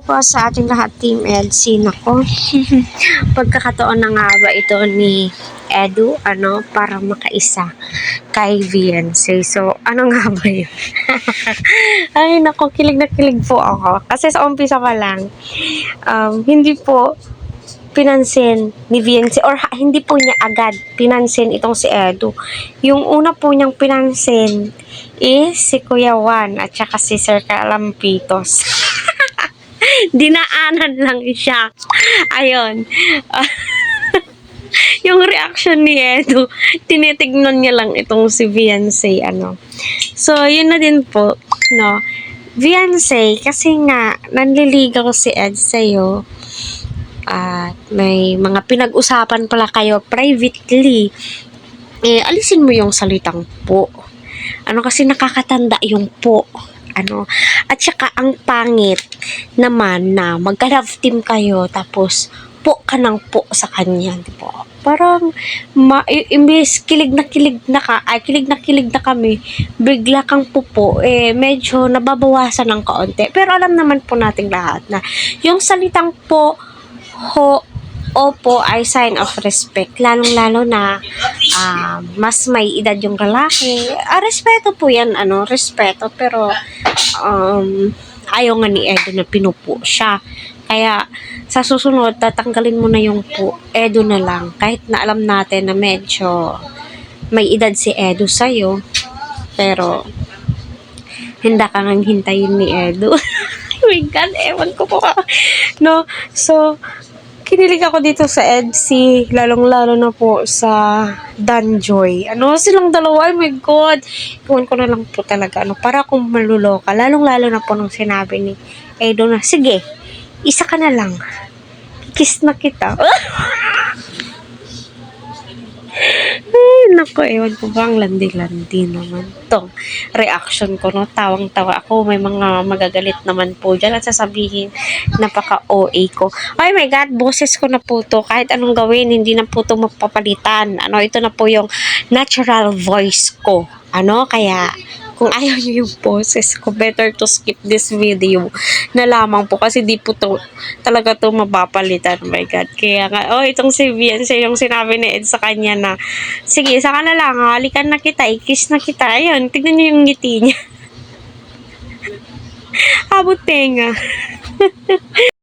po sa ating lahat, Team EDSI. Nako, pagkakataon na nga ba ito ni Edu, para makaisa kay Viancy. So, ano nga ba yun? Ay, nako, kilig na kilig po ako. Kasi sa umpisa pa lang, hindi po pinansin ni Viancy, or hindi po niya agad pinansin itong si Edu. Yung una po niyang pinansin is si Kuya Juan at saka si Sir Calampitos. Dinaanan lang siya. Ayun. Yung reaction ni Edu, tinitignan niya lang itong si Viancy, So, yun na din po, no? Viancy, kasi nga, nanliligaw si Ed sa'yo, at may mga pinag-usapan pala kayo privately, alisin mo yung salitang po. Kasi nakakatanda yung po. At saka ang pangit naman na magka-love team kayo tapos po ka ng po sa kanya, di ba? Parang imbes kilig na kilig na kami, bigla kang pupo, medyo nababawasan ng kaunti. Pero alam naman po nating lahat na yung salitang po, ho, opo ay sign of respect, lalong-lalo na mas may edad yung lalaki. Respeto po yan, respeto, pero ayaw nga ni Edu na pinupo siya. Kaya sa susunod, tatanggalin mo na yung po, Edu na lang. Kahit na alam natin na medyo may edad si Edu sa'yo, pero hindi ka nang hintayin ni Edu. Oh my God, ewan ko po. No, so, kinilig ako dito sa EDSI, lalong-lalo na po sa Danjoy. Silang dalawa, oh my God. Iwan ko na lang po talaga, para akong maluloka. Lalong-lalo na po nung sinabi ni Edo na, sige, isa ka na lang. Kiss na kita. Ay, naku, ewan ko ba, ang landi-landi naman tong reaction ko, tawang-tawa ako. May mga magagalit naman po dyan at sasabihin, napaka-OA ko. Oh my God, boses ko na po to. Kahit anong gawin, hindi na po to magpapalitan. Ito na po yung natural voice ko. Kaya, kung ayaw nyo yung boses ko, better to skip this video na lamang po, kasi di po to talaga to mapapalitan. Oh my God. Kaya nga, itong si Viancy, yung sinabi ni Ed sa kanya na, sige, saka na lang, halikan na kita, i-kiss na kita. Ayun, tignan nyo yung ngiti niya. Abot tenga.